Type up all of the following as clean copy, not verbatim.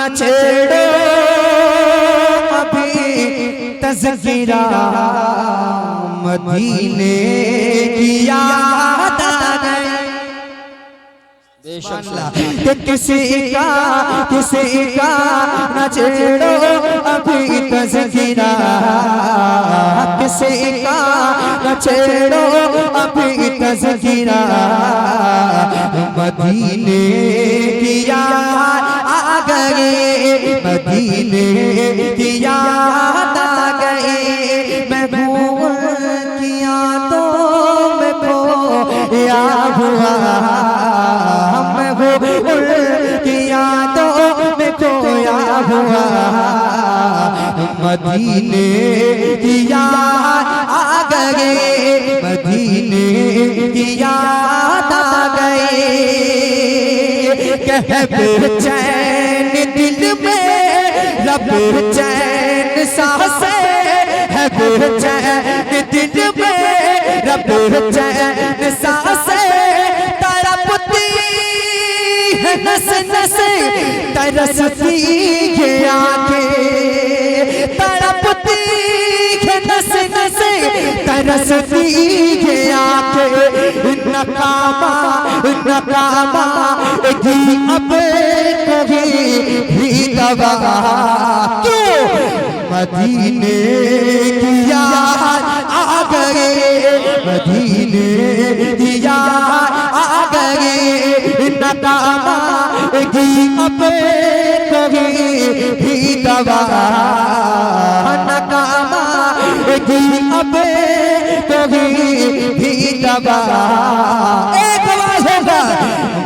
न छेड़ो अभी तज़किरा मदीने की याद आ गई। कि किसी का न छेड़ो अभी तज़किरा, किसी का न छेड़ो अभी तज़किरा मदीने की याद आ गई, मदीने की याद आ गई। मैं भूल की यादों में खोया हुआ, मैं भूल की यादों में खोया हुआ मदीने की याद आ गई, मदीने की याद आ गई। कह बेचैन दिल में रब चैन सांसे है, बेचैन दिल में रब चैन सांसे तड़पती है नस नस तरसती ये आंखें, तड़पती है नस नस तरसती ये आंखें। नकामा नकामा की अब कभी भी दवा क्यों मदीने की याद आ गई, मदीने की याद आ गई। नकामा की अब कभी भी दवा, नकामा की अब कभी भी दवा। एक आवाज होगा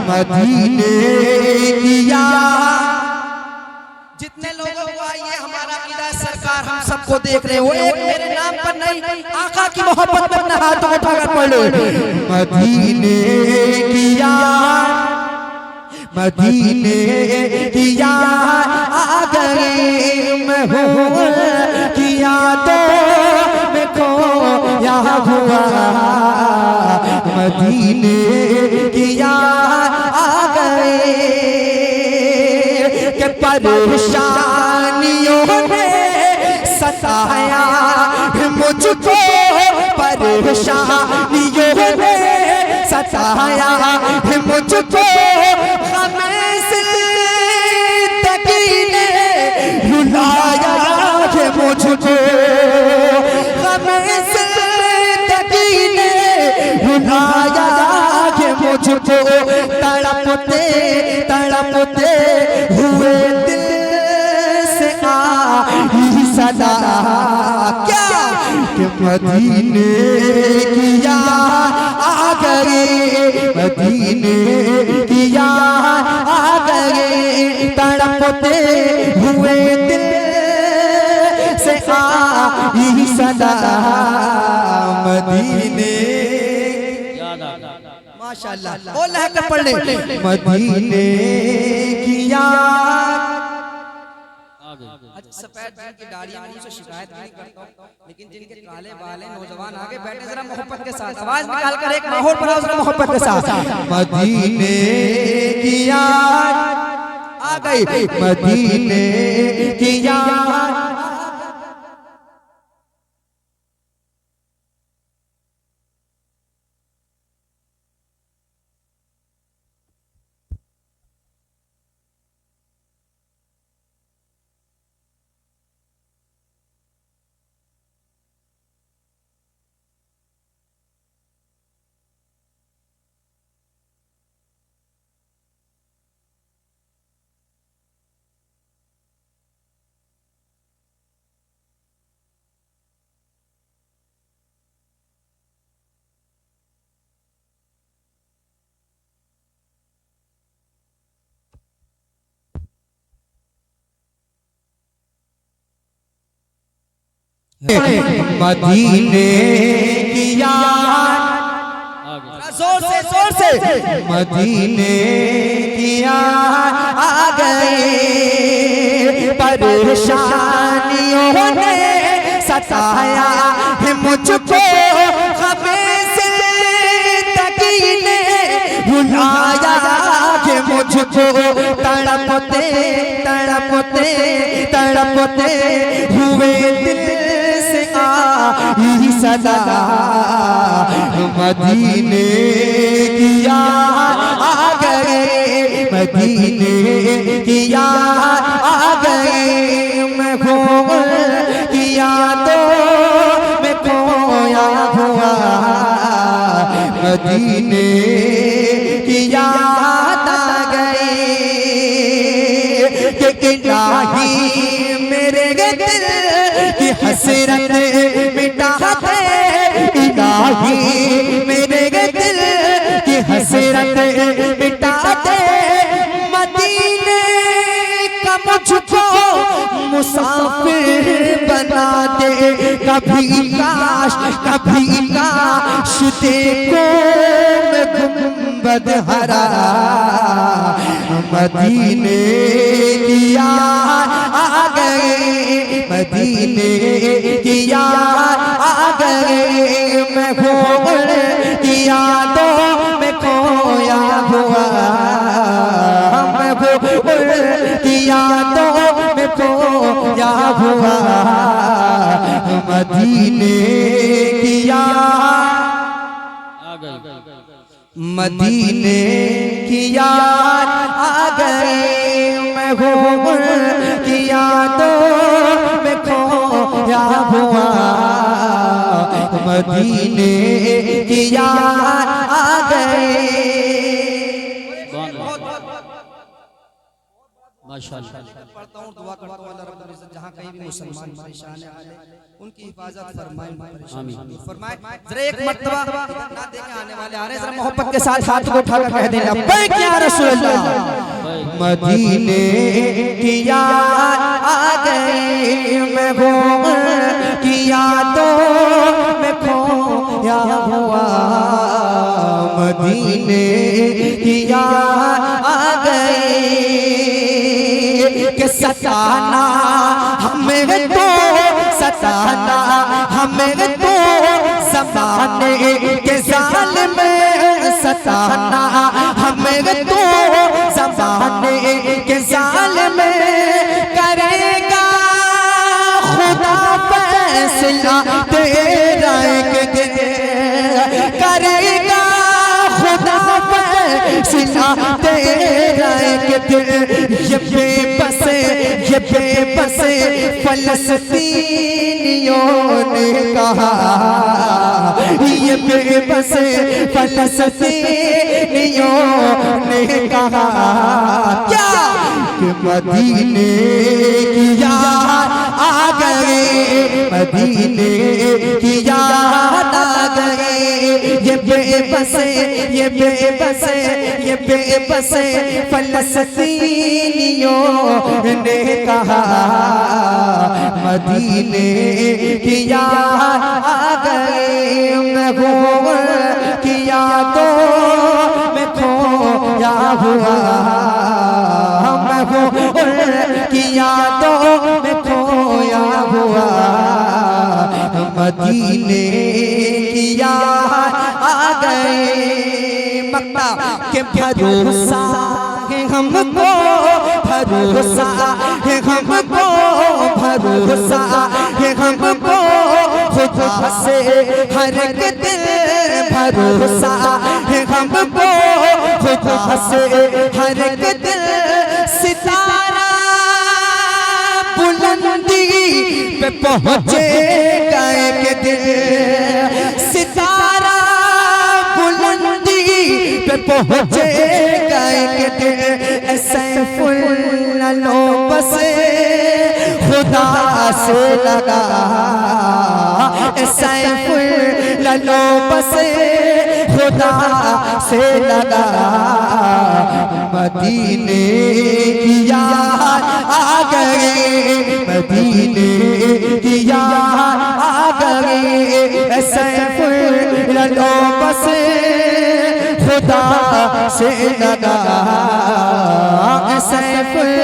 मदीने की याद। जितने लोगों को आइए हमारा अकीदा सरकार हम सबको देख रहे हो, एक मेरे नाम पर नहीं आका की मोहब्बत में अपने हाथों उठाकर पढ़ लो। मदीने की याद, मदीने की याद आ गई। मैं भूल की यादों में खोया हुआ मदीने की याद आ गई। के परेशानियों ने सताया मुझको, परेशानियों ने सताया मुझको, हमें जिंदगी ने रुलाया है मुझको, हमें जिंदगी ने रुलाया है मुझको। तड़पते तड़पते हुए दिल से आई सदा क्या कि मदीने की याद आ गई, मदीने की याद आ गई। तड़पते हुए दिल से आई सदा मदीने माशाअल्लाह। और लहकर पढ़ ले मदीने की याद। सफेद की दाढ़ी मुझसे शिकायत नहीं करता हूं, लेकिन जिनके काले बाल हैं नौजवान आगे बैठे जरा मोहब्बत के साथ आवाज निकाल कर एक माहौल बनाओ जरा मोहब्बत के साथ। मदीने की याद आ गई, मदीने की याद। मदीने की याद, जोर से मदीने की याद आ गई। परेशानियों ने सताया है मुझको, हमें जिंदगी ने रुलाया है मुझको, मुझको तड़पते तड़पते तड़पते हुए दिल से आई सदा मदीने की याद आ गए मदीने की याद आ गए मैं खो की यादों में खोया हुआ मदीने की याद आ गई कि इलाही मेरे दिल की हसरत मिटा दे इलाही मेरे दिल की हसरत मिटा दे मदीने का मुझको मुसाफिर बना दे कभी काश देखो मैं गुंबद हरा मदीने की याद आ गई मदीने की याद आ गई मैं घोड़ की यादों में खोया हुआ मैं घोड़ की यादों में खोया हुआ मदीने की याद मदीने की याद आ गई मैं घूमर की यादों में खोया हुआ मदीने की याद आ गई माशाअल्लाह पढ़ता हूँ दुआ करता हूँ अल्लाह रब्बुल इज्जत जहाँ कहीं भी मुसलमान परेशान है उनकी हिफाजत फरमाए आमीन फरमाए जरा एक मर्तबा ना देखे आने वाले आ रहे जरा मोहब्बत के साथ हाथ को उठाकर कह दें लब्बैक या रसूल अल्लाह मदीने की याद आ गई मैं घूमर की यादों में खोया हुआ मदीने की याद आ गई कि सताना हमें तो सताना हमें तो ज़माने के ज़ालिम सताना हमें तो ज़माने के ज़ालिम करेगा खुदा फैसला तेरा एक दिन करेगा खुदा फैसला तेरा एक दिन ये बेबसे फलस्तीनियों ने कहा ये बेबसे फलस्तीनियों ने कहा क्या कि मदीने की याद आ गई मदीने की याद आ गई ये बेबसे फलस्तीनियों ने कहा मदीने की याद आ गई मैं घूमर की यादों में खोया हुआ मैं घूमर की यादों में खोया हुआ मदीने की याद आ गई मक्का के भरोसा है हमको भरोसा है हमको भरोसा है हमको खुदा से हर एक दिल भरोसा है हमको खुदा से हर एक दिल सितारा बुलंदी पे पहुँचेगा एक दिन सितारा बुलंदी पे पहुँचेगा एक दिन सैफुल लो बसे खुदा से लगा सैफुल लो बसे खुदा से लगा मदीने की याद आ गई मदीने की याद आ गई सैफुल लो बसे खुदा से लगा सैफुल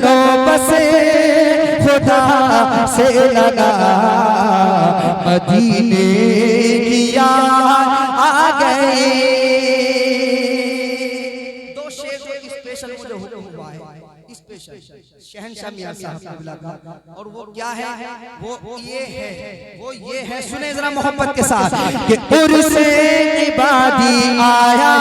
लो बसे खुदा से लगा मदीने की याद आ गई। दो शेर स्पेशल स्पेशल शहंशाह मियां साहब क़िबला का, और वो क्या है, वो ये है, सुने जरा मोहब्बत के साथ कि उर्से इबादी आया।